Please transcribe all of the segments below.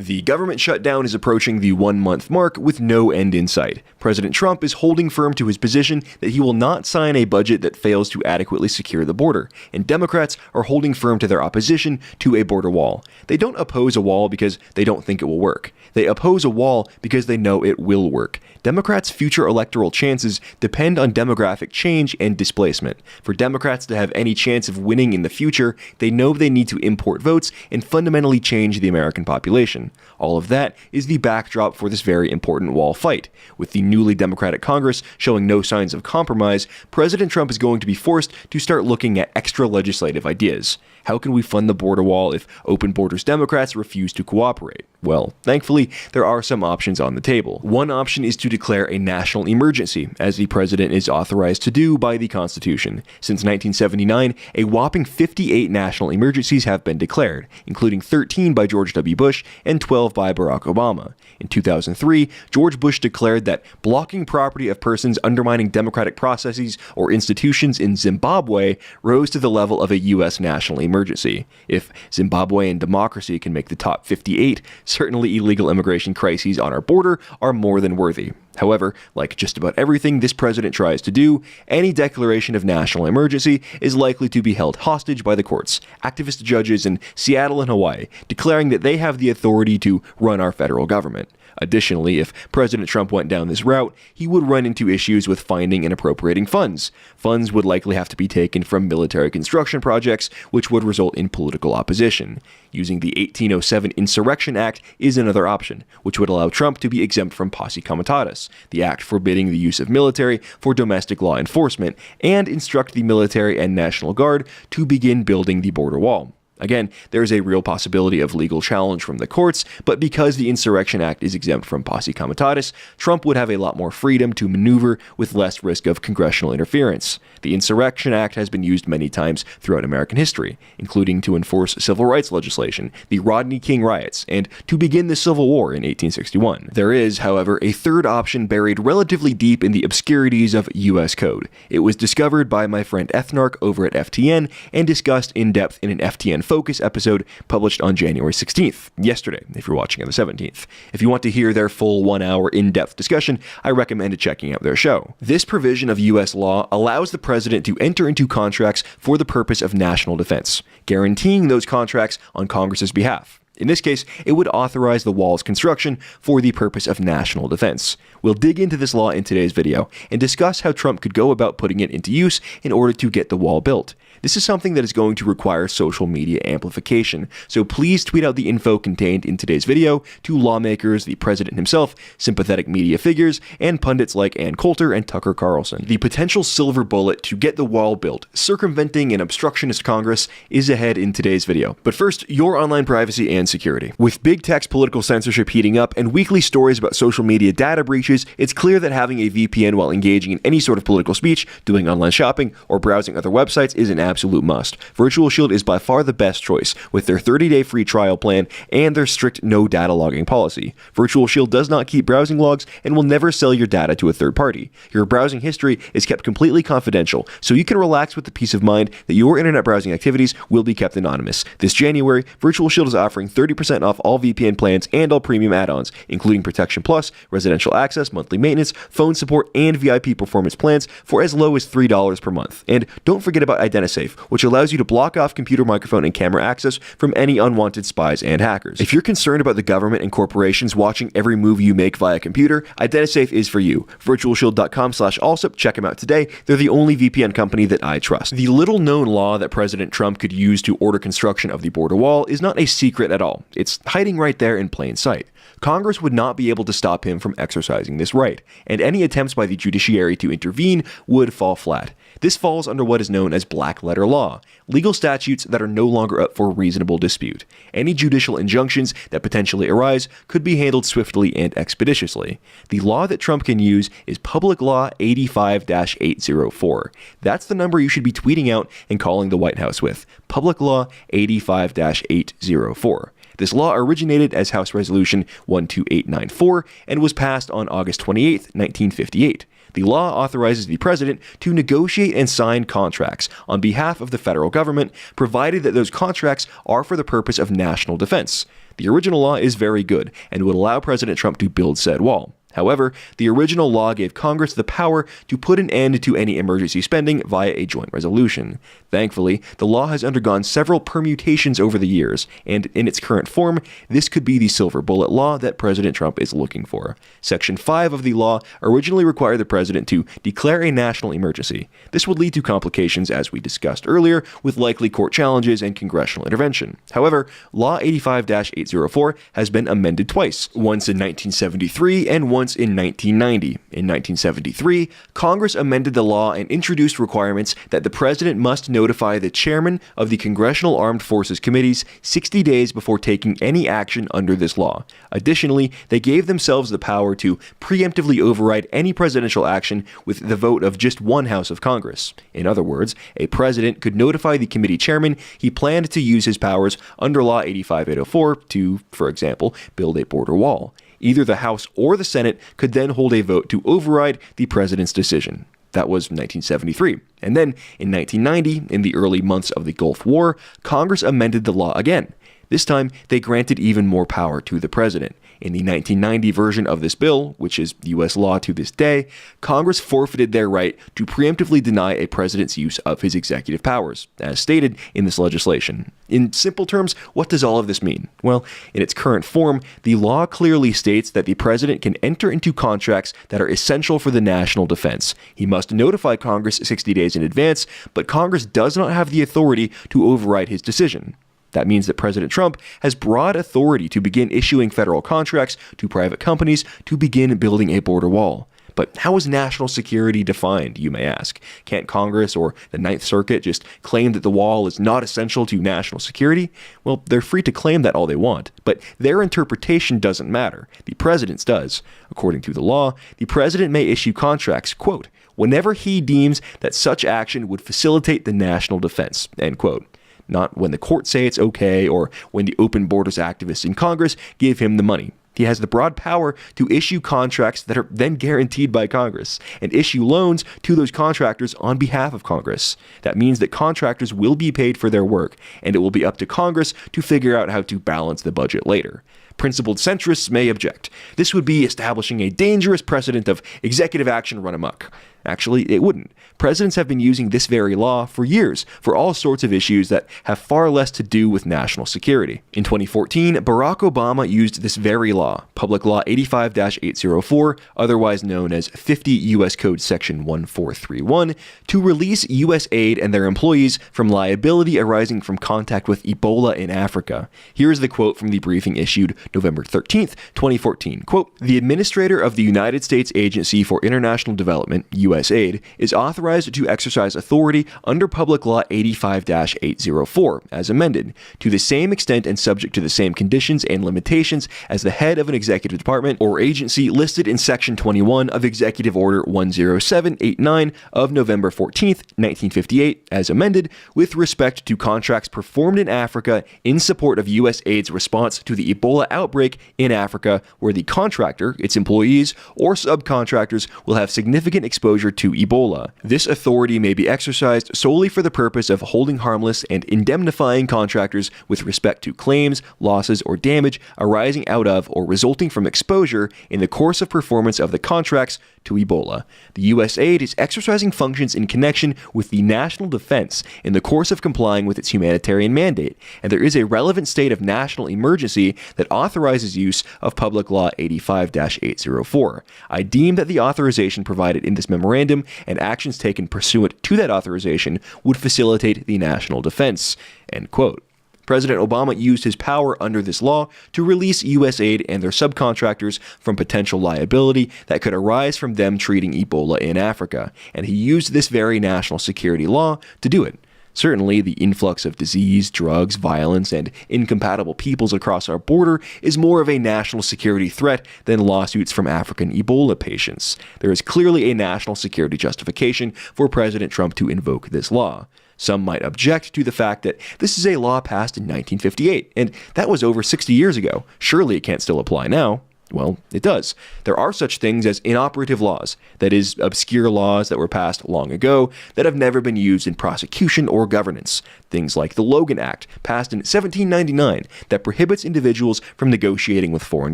The government shutdown is approaching the 1-month mark with no end in sight. President Trump is holding firm to his position that he will not sign a budget that fails to adequately secure the border, and Democrats are holding firm to their opposition to a border wall. They don't oppose a wall because they don't think it will work. They oppose a wall because they know it will work. Democrats' future electoral chances depend on demographic change and displacement. For Democrats to have any chance of winning in the future, they know they need to import votes and fundamentally change the American population. All of that is the backdrop for this very important wall fight. With the newly Democratic Congress showing no signs of compromise, President Trump is going to be forced to start looking at extra legislative ideas. How can we fund the border wall if open borders Democrats refuse to cooperate? Well, thankfully, there are some options on the table. One option is to declare a national emergency, as the president is authorized to do by the Constitution. Since 1979, a whopping 58 national emergencies have been declared, including 13 by George W. Bush and 12 by Barack Obama. In 2003, George Bush declared that blocking property of persons undermining democratic processes or institutions in Zimbabwe rose to the level of a U.S. national emergency. If Zimbabwean democracy can make the top 58, certainly illegal immigration crises on our border are more than worthy. However, like just about everything this president tries to do, any declaration of national emergency is likely to be held hostage by the courts, activist judges in Seattle and Hawaii, declaring that they have the authority to run our federal government. Additionally, if President Trump went down this route, he would run into issues with finding and appropriating funds. Funds would likely have to be taken from military construction projects, which would result in political opposition. Using the 1807 Insurrection Act is another option, which would allow Trump to be exempt from posse comitatus, the act forbidding the use of military for domestic law enforcement, and instruct the military and National Guard to begin building the border wall. Again, there is a real possibility of legal challenge from the courts, but because the Insurrection Act is exempt from posse comitatus, Trump would have a lot more freedom to maneuver with less risk of congressional interference. The Insurrection Act has been used many times throughout American history, including to enforce civil rights legislation, the Rodney King riots, and to begin the Civil War in 1861. There is, however, a third option buried relatively deep in the obscurities of U.S. code. It was discovered by my friend Ethnarch over at FTN and discussed in depth in an FTN Focus episode published on January 16th, yesterday, if you're watching on the 17th. If you want to hear their full 1-hour in-depth discussion, I recommend checking out their show. This provision of U.S. law allows the president to enter into contracts for the purpose of national defense, guaranteeing those contracts on Congress's behalf. In this case, it would authorize the wall's construction for the purpose of national defense. We'll dig into this law in today's video and discuss how Trump could go about putting it into use in order to get the wall built. This is something that is going to require social media amplification, so please tweet out the info contained in today's video to lawmakers, the president himself, sympathetic media figures, and pundits like Ann Coulter and Tucker Carlson. The potential silver bullet to get the wall built, circumventing an obstructionist Congress, is ahead in today's video. But first, your online privacy and security. With big tech's political censorship heating up and weekly stories about social media data breaches, it's clear that having a VPN while engaging in any sort of political speech, doing online shopping, or browsing other websites is an absolute must. Virtual Shield is by far the best choice, with their 30-day free trial plan and their strict no data logging policy. Virtual Shield does not keep browsing logs and will never sell your data to a third party. Your browsing history is kept completely confidential, so you can relax with the peace of mind that your internet browsing activities will be kept anonymous. This January, Virtual Shield is offering 30% off all VPN plans and all premium add-ons, including Protection Plus, residential access, monthly maintenance, phone support, and VIP performance plans for as low as $3 per month. And don't forget about IdentiSafe, which allows you to block off computer microphone and camera access from any unwanted spies and hackers. If you're concerned about the government and corporations watching every move you make via computer, IdentiSafe is for you. Virtualshield.com/Allsup. Check them out today. They're the only VPN company that I trust. The little-known law that President Trump could use to order construction of the border wall is not a secret at all. It's hiding right there in plain sight. Congress would not be able to stop him from exercising this right, and any attempts by the judiciary to intervene would fall flat. This falls under what is known as black-letter law, legal statutes that are no longer up for reasonable dispute. Any judicial injunctions that potentially arise could be handled swiftly and expeditiously. The law that Trump can use is Public Law 85-804. That's the number you should be tweeting out and calling the White House with, Public Law 85-804. This law originated as House Resolution 12894 and was passed on August 28, 1958. The law authorizes the president to negotiate and sign contracts on behalf of the federal government, provided that those contracts are for the purpose of national defense. The original law is very good and would allow President Trump to build said wall. However, the original law gave Congress the power to put an end to any emergency spending via a joint resolution. Thankfully, the law has undergone several permutations over the years, and in its current form, this could be the silver bullet law that President Trump is looking for. Section 5 of the law originally required the president to declare a national emergency. This would lead to complications, as we discussed earlier, with likely court challenges and congressional intervention. However, Law 85-804 has been amended twice, once in 1973 and once in 1990. In 1973, Congress amended the law and introduced requirements that the president must notify the chairman of the Congressional Armed Forces Committees 60 days before taking any action under this law. Additionally, they gave themselves the power to preemptively override any presidential action with the vote of just one house of Congress. In other words, a president could notify the committee chairman he planned to use his powers under Law 85-804 to, for example, build a border wall. Either the House or the Senate could then hold a vote to override the president's decision. That was 1973. And then, in 1990, in the early months of the Gulf War, Congress amended the law again. This time, they granted even more power to the president. In the 1990 version of this bill, which is U.S. law to this day, Congress forfeited their right to preemptively deny a president's use of his executive powers, as stated in this legislation. In simple terms, what does all of this mean? Well, in its current form, the law clearly states that the president can enter into contracts that are essential for the national defense. He must notify Congress 60 days in advance, but Congress does not have the authority to override his decision. That means that President Trump has broad authority to begin issuing federal contracts to private companies to begin building a border wall. But how is national security defined, you may ask? Can't Congress or the Ninth Circuit just claim that the wall is not essential to national security? Well, they're free to claim that all they want, but their interpretation doesn't matter. The president's does. According to the law, the president may issue contracts, quote, whenever he deems that such action would facilitate the national defense, end quote. Not when the courts say it's okay or when the open borders activists in Congress give him the money. He has the broad power to issue contracts that are then guaranteed by Congress and issue loans to those contractors on behalf of Congress. That means that contractors will be paid for their work, and it will be up to Congress to figure out how to balance the budget later. Principled centrists may object. This would be establishing a dangerous precedent of executive action run amok. Actually, it wouldn't. Presidents have been using this very law for years for all sorts of issues that have far less to do with national security. In 2014, Barack Obama used this very law, Public Law 85-804, otherwise known as 50 U.S. Code Section 1431, to release U.S. aid and their employees from liability arising from contact with Ebola in Africa. Here's the quote from the briefing issued November 13th, 2014. Quote, the administrator of the United States Agency for International Development, USAID, is authorized to exercise authority under Public Law 85-804, as amended, to the same extent and subject to the same conditions and limitations as the head of an executive department or agency listed in Section 21 of Executive Order 10789 of November 14th, 1958, as amended, with respect to contracts performed in Africa in support of USAID's response to the Ebola outbreak in Africa, where the contractor, its employees, or subcontractors will have significant exposure to Ebola. This authority may be exercised solely for the purpose of holding harmless and indemnifying contractors with respect to claims, losses, or damage arising out of or resulting from exposure in the course of performance of the contracts to Ebola. The USAID is exercising functions in connection with the national defense in the course of complying with its humanitarian mandate, and there is a relevant state of national emergency that authorizes use of Public Law 85-804. I deem that the authorization provided in this memorandum and actions taken pursuant to that authorization would facilitate the national defense, end quote. President Obama used his power under this law to release USAID and their subcontractors from potential liability that could arise from them treating Ebola in Africa, and he used this very national security law to do it. Certainly, the influx of disease, drugs, violence, and incompatible peoples across our border is more of a national security threat than lawsuits from African Ebola patients. There is clearly a national security justification for President Trump to invoke this law. Some might object to the fact that this is a law passed in 1958, and that was over 60 years ago. Surely it can't still apply now. Well, it does. There are such things as inoperative laws, that is, obscure laws that were passed long ago that have never been used in prosecution or governance. Things like the Logan Act, passed in 1799, that prohibits individuals from negotiating with foreign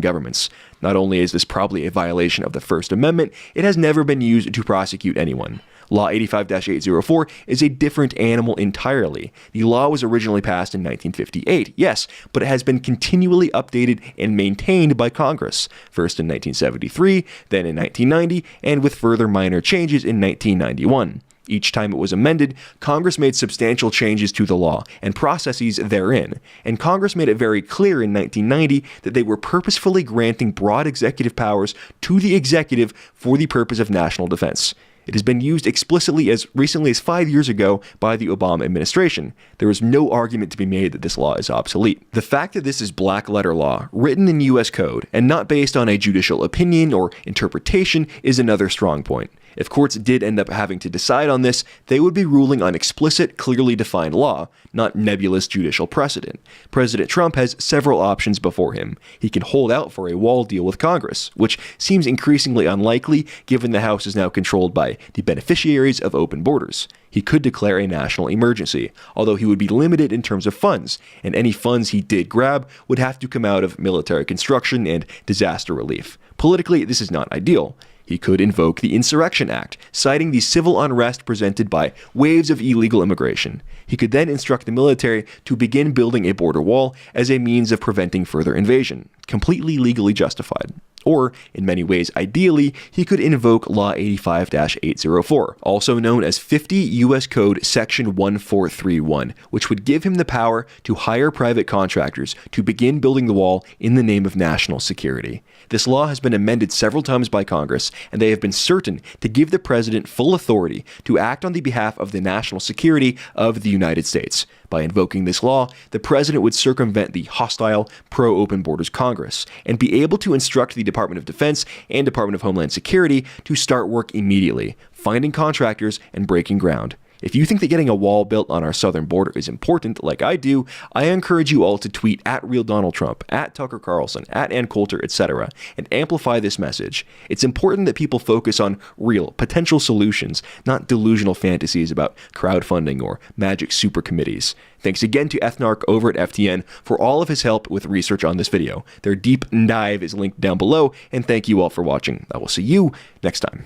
governments. Not only is this probably a violation of the First Amendment, it has never been used to prosecute anyone. Law 85-804 is a different animal entirely. The law was originally passed in 1958, yes, but it has been continually updated and maintained by Congress, first in 1973, then in 1990, and with further minor changes in 1991. Each time it was amended, Congress made substantial changes to the law and processes therein, and Congress made it very clear in 1990 that they were purposefully granting broad executive powers to the executive for the purpose of national defense. It has been used explicitly as recently as 5 years ago by the Obama administration. There is no argument to be made that this law is obsolete. The fact that this is black letter law, written in U.S. code, and not based on a judicial opinion or interpretation is another strong point. If courts did end up having to decide on this, they would be ruling on explicit, clearly defined law, not nebulous judicial precedent. President Trump has several options before him. He can hold out for a wall deal with Congress, which seems increasingly unlikely given the House is now controlled by the beneficiaries of open borders. He could declare a national emergency, although he would be limited in terms of funds, and any funds he did grab would have to come out of military construction and disaster relief. Politically, this is not ideal. He could invoke the Insurrection Act, citing the civil unrest presented by waves of illegal immigration. He could then instruct the military to begin building a border wall as a means of preventing further invasion, completely legally justified. Or, in many ways ideally, he could invoke Law 85-804, also known as 50 U.S. Code Section 1431, which would give him the power to hire private contractors to begin building the wall in the name of national security. This law has been amended several times by Congress, and they have been certain to give the president full authority to act on the behalf of the national security of the United States. By invoking this law, the president would circumvent the hostile, pro-open borders Congress and be able to instruct the Department of Defense and Department of Homeland Security to start work immediately, finding contractors and breaking ground. If you think that getting a wall built on our southern border is important, like I do, I encourage you all to tweet at @RealDonaldTrump, at Tucker Carlson, at Ann Coulter, etc., and amplify this message. It's important that people focus on real, potential solutions, not delusional fantasies about crowdfunding or magic super committees. Thanks again to Ethnarch over at FTN for all of his help with research on this video. Their deep dive is linked down below, and thank you all for watching. I will see you next time.